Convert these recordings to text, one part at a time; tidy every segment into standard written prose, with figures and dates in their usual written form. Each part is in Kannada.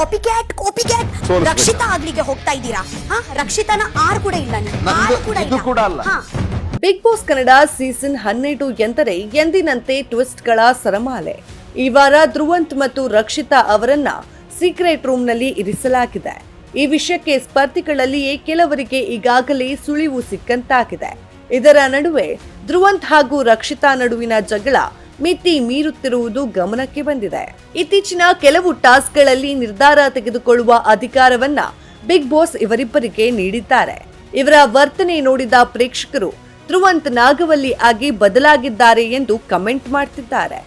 ಕಾಪಿ ಕ್ಯಾಟ್ ರಕ್ಷಿತಾ ಆಗ್ಲಿಕ್ಕೆ ಹೋಗ್ತಾ ಇದ್ದೀರಾ? ರಕ್ಷಿತಾನ ಆರ್ ಕೂಡ ಇಲ್ಲ, ಬಿಗ್ ಬಾಸ್ ಕನ್ನಡ ಸೀಸನ್ 12 ಎಂದರೆ ಎಂದಿನಂತೆ ಟ್ವಿಸ್ಟ್ಗಳ ಸರಮಾಲೆ. ಈ ವಾರ ಧ್ರುವಂತ್ ಮತ್ತು ರಕ್ಷಿತಾ ಅವರನ್ನ ಸೀಕ್ರೆಟ್ ರೂಮ್ ನಲ್ಲಿ ಇರಿಸಲಾಗಿದೆ. ಈ ವಿಷಯಕ್ಕೆ ಸ್ಪರ್ಧಿಗಳಲ್ಲಿಯೇ ಕೆಲವರಿಗೆ ಈಗಾಗಲೇ ಸುಳಿವು ಸಿಕ್ಕಂತಾಗಿದೆ. ಇದರ ನಡುವೆ ಧ್ರುವಂತ್ ಹಾಗೂ ರಕ್ಷಿತಾ ನಡುವಿನ ಜಗಳ ಮಿತಿ ಮೀರುತ್ತಿರುವುದು ಗಮನಕ್ಕೆ ಬಂದಿದೆ. ಇತ್ತೀಚಿನ ಕೆಲವು ಟಾಸ್ಕ್ಗಳಲ್ಲಿ ನಿರ್ಧಾರ ತೆಗೆದುಕೊಳ್ಳುವ ಅಧಿಕಾರವನ್ನ ಬಿಗ್ ಬಾಸ್ ಇವರಿಬ್ಬರಿಗೆ ನೀಡಿದ್ದಾರೆ. ಇವರ ವರ್ತನೆ ನೋಡಿದ ಪ್ರೇಕ್ಷಕರು ಧ್ರುವಂತ್ ನಾಗವಲ್ಲಿ ಆಗಿ ಬದಲಾಗಿದ್ದಾರೆ ಎಂದು ಕಮೆಂಟ್ ಮಾಡ್ತಿದ್ದಾರೆ.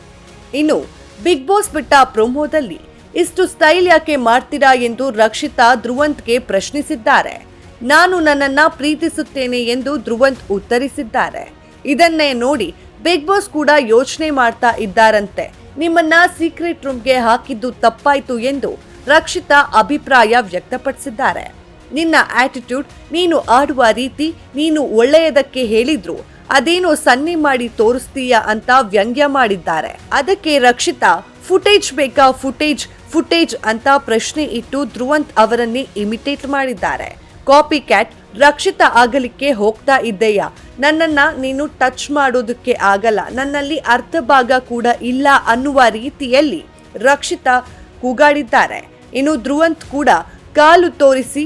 ಇನ್ನು ಬಿಗ್ ಬಾಸ್ ಬಿಟ್ಟ ಪ್ರೊಮೋದಲ್ಲಿ ಇಷ್ಟು ಸ್ಟೈಲ್ ಯಾಕೆ ಮಾಡ್ತೀರಾ ಎಂದು ರಕ್ಷಿತಾ ಧ್ರುವಂತ್ಗೆ ಪ್ರಶ್ನಿಸಿದ್ದಾರೆ. ನಾನು ನನ್ನನ್ನ ಪ್ರೀತಿಸುತ್ತೇನೆ ಎಂದು ಧ್ರುವಂತ್ ಉತ್ತರಿಸಿದ್ದಾರೆ. ಇದನ್ನೇ ನೋಡಿ ಬಿಗ್ ಬಾಸ್ ಕೂಡ ಯೋಚನೆ ಮಾಡ್ತಾ ಇದ್ದಾರಂತೆ. ನಿಮ್ಮನ್ನ ಸೀಕ್ರೆಟ್ ರೂಮ್ಗೆ ಹಾಕಿದ್ದು ತಪ್ಪಾಯ್ತು ಎಂದು ರಕ್ಷಿತಾ ಅಭಿಪ್ರಾಯ ವ್ಯಕ್ತಪಡಿಸಿದ್ದಾರೆ. ನಿನ್ನ ಆಟಿಟ್ಯೂಡ್, ನೀನು ಆಡುವ ರೀತಿ, ನೀನು ಒಳ್ಳೆಯದಕ್ಕೆ ಹೇಳಿದ್ರು ಅದೇನೋ ಸನ್ನೆ ಮಾಡಿ ತೋರಿಸ್ತೀಯಾ ಅಂತ ವ್ಯಂಗ್ಯ ಮಾಡಿದ್ದಾರೆ. ಅದಕ್ಕೆ ರಕ್ಷಿತಾ ಫುಟೇಜ್ ಬೇಕಾ, ಫುಟೇಜ್ ಅಂತ ಪ್ರಶ್ನೆ ಇಟ್ಟು ಧ್ರುವಂತ್ ಅವರನ್ನೇ ಇಮಿಟೇಟ್ ಮಾಡಿದ್ದಾರೆ. ಕಾಪಿ ಕ್ಯಾಟ್, ರಕ್ಷಿತಾ ಆಗಲಿಕ್ಕೆ ಹೋಗ್ತಾ ಇದ್ದೆಯಾ? ನನ್ನನ್ನ ನೀನು ಟಚ್ ಮಾಡೋದಕ್ಕೆ ಆಗಲ್ಲ, ನನ್ನಲ್ಲಿ ಅರ್ಧ ಭಾಗ ಕೂಡ ಇಲ್ಲ ಅನ್ನುವ ರೀತಿಯಲ್ಲಿ ರಕ್ಷಿತಾ ಕೂಗಾಡಿದ್ದಾರೆ. ಇನ್ನು ಧ್ರುವಂತ್ ಕೂಡ ಕಾಲು ತೋರಿಸಿ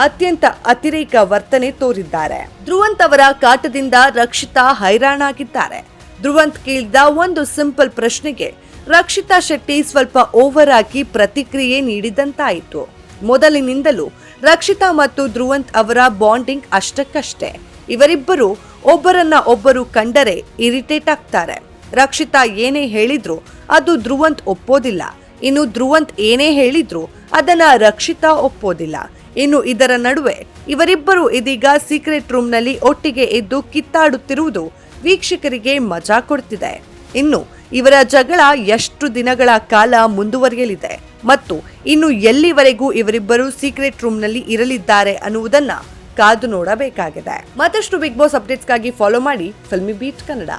ಅತ್ಯಂತ ಅತಿರೇಕ ವರ್ತನೆ ತೋರಿದ್ದಾರೆ. ಧ್ರುವಂತ್ ಅವರ ಕಾಟದಿಂದ ರಕ್ಷಿತಾ ಹೈರಾಣಾಗಿದ್ದಾರೆ. ಧ್ರುವಂತ್ ಕೇಳಿದ ಒಂದು ಸಿಂಪಲ್ ಪ್ರಶ್ನೆಗೆ ರಕ್ಷಿತಾ ಶೆಟ್ಟಿ ಸ್ವಲ್ಪ ಓವರ್ ಆಗಿ ಪ್ರತಿಕ್ರಿಯೆ ನೀಡಿದಂತಾಯಿತು. ಮೊದಲಿನಿಂದಲೂ ರಕ್ಷಿತಾ ಮತ್ತು ಧ್ರುವಂತ್ ಅವರ ಬಾಂಡಿಂಗ್ ಅಷ್ಟಕ್ಕಷ್ಟೇ. ಇವರಿಬ್ಬರು ಒಬ್ಬರನ್ನ ಒಬ್ಬರು ಕಂಡರೆ ಇರಿಟೇಟ್ ಆಗ್ತಾರೆ. ರಕ್ಷಿತಾ ಏನೇ ಹೇಳಿದ್ರು ಅದು ಧ್ರುವಂತ್ ಒಪ್ಪೋದಿಲ್ಲ. ಇನ್ನು ಧ್ರುವಂತ್ ಏನೇ ಹೇಳಿದ್ರು ಅದನ್ನ ರಕ್ಷಿತಾ ಒಪ್ಪೋದಿಲ್ಲ. ಇನ್ನು ಇದರ ನಡುವೆ ಇವರಿಬ್ಬರು ಇದೀಗ ಸೀಕ್ರೆಟ್ ರೂಮ್ ನಲ್ಲಿ ಒಟ್ಟಿಗೆ ಇದ್ದು ಕಿತ್ತಾಡುತ್ತಿರುವುದು ವೀಕ್ಷಕರಿಗೆ ಮಜಾ ಕೊಡ್ತಿದೆ. ಇನ್ನು ಇವರ ಜಗಳ ಎಷ್ಟು ದಿನಗಳ ಕಾಲ ಮುಂದುವರಿಯಲಿದೆ ಮತ್ತು ಇನ್ನು ಎಲ್ಲಿವರೆಗೂ ಇವರಿಬ್ಬರು ಸೀಕ್ರೆಟ್ ರೂಮ್ ನಲ್ಲಿ ಇರಲಿದ್ದಾರೆ ಅನ್ನುವುದನ್ನ ಕಾದು ನೋಡಬೇಕಾಗಿದೆ. ಮತ್ತಷ್ಟು ಬಿಗ್ ಬಾಸ್ ಅಪ್ಡೇಟ್ಸ್ಗಾಗಿ ಫಾಲೋ ಮಾಡಿ ಫಿಲ್ಮಿ ಬೀಟ್ ಕನ್ನಡ.